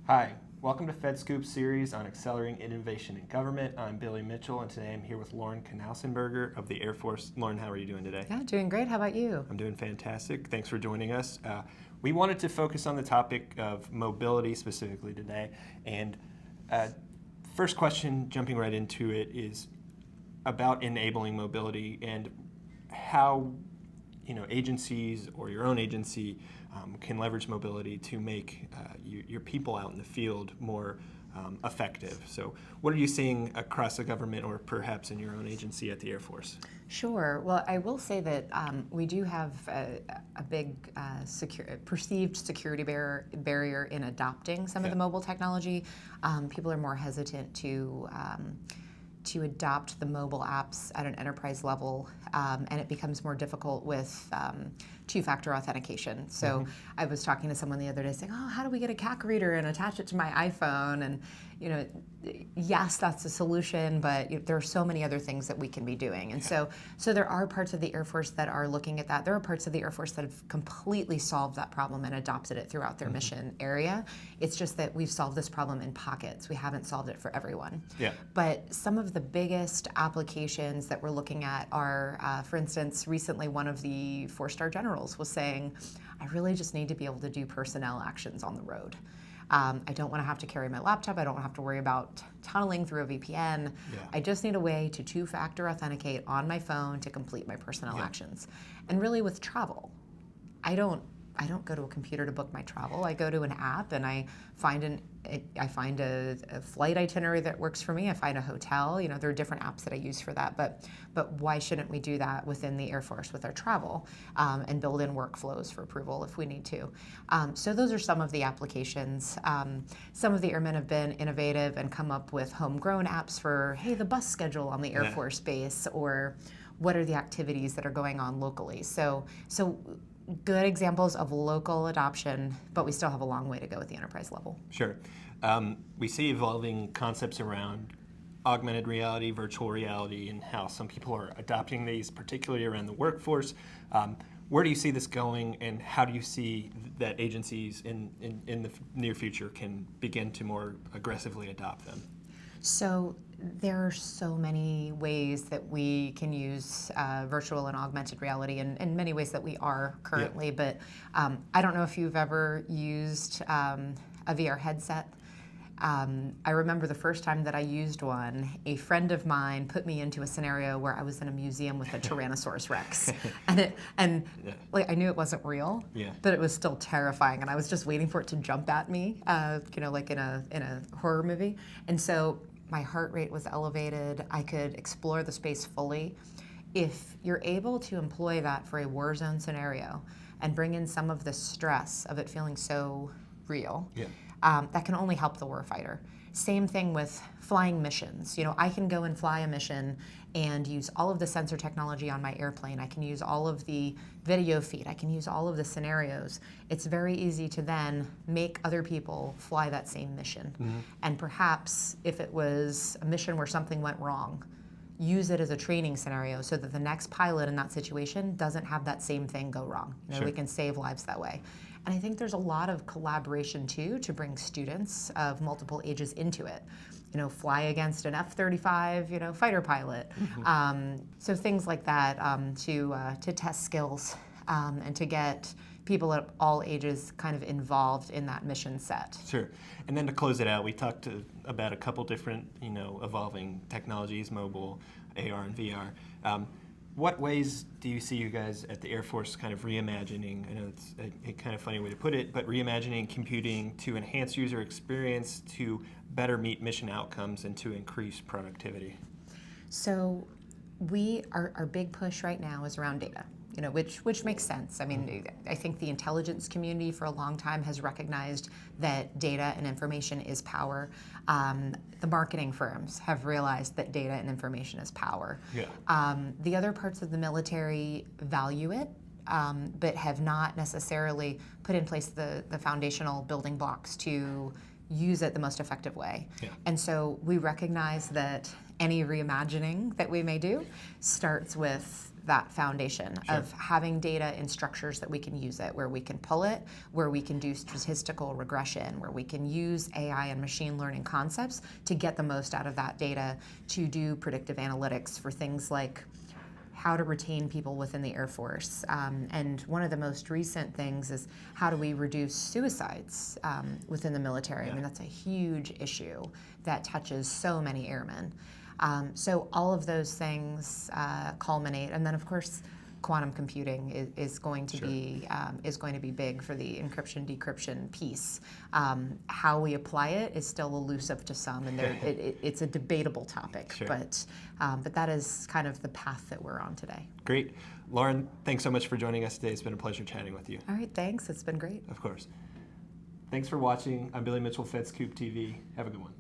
Hi, welcome to FedScoop's series on accelerating innovation in government. I'm Billy Mitchell, and today I'm here with Lauren Knausenberger of the Air Force. Lauren, how are you doing today? Yeah, doing great. How about you? I'm doing fantastic. Thanks for joining us. We wanted to focus on the topic of mobility specifically today, and first question, jumping right into it, is about enabling mobility and how agencies or your own agency can leverage mobility to make your people out in the field more effective. So what are you seeing across the government or perhaps in your own agency at the Air Force? Sure. Well, I will say that we do have a big perceived security barrier in adopting some of the mobile technology. People are more hesitant to adopt the mobile apps at an enterprise level, and it becomes more difficult with two-factor authentication. So I was talking to someone the other day saying, oh, how do we get a CAC reader and attach it to my iPhone? And yes, that's a solution, but there are so many other things that we can be doing. And so there are parts of the Air Force that are looking at that. There are parts of the Air Force that have completely solved that problem and adopted it throughout their mission area. It's just that we've solved this problem in pockets. We haven't solved it for everyone. Yeah. But some of the biggest applications that we're looking at are, for instance, recently one of the 4-star generals was saying, I really just need to be able to do personnel actions on the road. I don't want to have to carry my laptop. I don't have to worry about tunneling through a VPN. Yeah. I just need a way to two-factor authenticate on my phone to complete my personnel actions. And really with travel, I don't go to a computer to book my travel. I go to an app and I find a flight itinerary that works for me. I find a hotel. There are different apps that I use for that. But why shouldn't we do that within the Air Force with our travel and build in workflows for approval if we need to? So those are some of the applications. Some of the airmen have been innovative and come up with homegrown apps for, hey, the bus schedule on the Air Force base, or what are the activities that are going on locally. So good examples of local adoption, but we still have a long way to go at the enterprise level. Sure. We see evolving concepts around augmented reality, virtual reality, and how some people are adopting these, particularly around the workforce. Where do you see this going, and how do you see that agencies in the near future can begin to more aggressively adopt them? So there are so many ways that we can use virtual and augmented reality, and many ways that we are currently, but I don't know if you've ever used a VR headset. I remember the first time that I used one, a friend of mine put me into a scenario where I was in a museum with a Tyrannosaurus Rex. and I knew it wasn't real, but it was still terrifying, and I was just waiting for it to jump at me, like in a horror movie. And so my heart rate was elevated. I could explore the space fully. If you're able to employ that for a war zone scenario and bring in some of the stress of it feeling so real, that can only help the warfighter. Same thing with flying missions. I can go and fly a mission and use all of the sensor technology on my airplane. I can use all of the video feed. I can use all of the scenarios. It's very easy to then make other people fly that same mission. And perhaps if it was a mission where something went wrong, use it as a training scenario so that the next pilot in that situation doesn't have that same thing go wrong. We can save lives that way. And I think there's a lot of collaboration too to bring students of multiple ages into it. Fly against an F-35, fighter pilot. So things like that to test skills and to get people at all ages kind of involved in that mission set. Sure. And then to close it out, we talked about a couple different, evolving technologies, mobile, AR, and VR. What ways do you see you guys at the Air Force kind of reimagining, I know it's a kind of funny way to put it, but reimagining computing to enhance user experience, to better meet mission outcomes, and to increase productivity? So our big push right now is around data. Which makes sense. I mean, I think the intelligence community for a long time has recognized that data and information is power. The marketing firms have realized that data and information is power. The other parts of the military value it, but have not necessarily put in place the foundational building blocks to use it the most effective way. And so we recognize that any reimagining that we may do starts with that foundation of having data in structures that we can use it, where we can pull it, where we can do statistical regression, where we can use AI and machine learning concepts to get the most out of that data to do predictive analytics for things like how to retain people within the Air Force. And one of the most recent things is how do we reduce suicides within the military? I mean, that's a huge issue that touches so many airmen. So all of those things culminate, and then of course, quantum computing is going to be big for the encryption decryption piece. How we apply it is still elusive to some, and it's a debatable topic. But that is kind of the path that we're on today. Great, Lauren. Thanks so much for joining us today. It's been a pleasure chatting with you. All right, thanks. It's been great. Of course. Thanks for watching. I'm Billy Mitchell, FedScoop TV. Have a good one.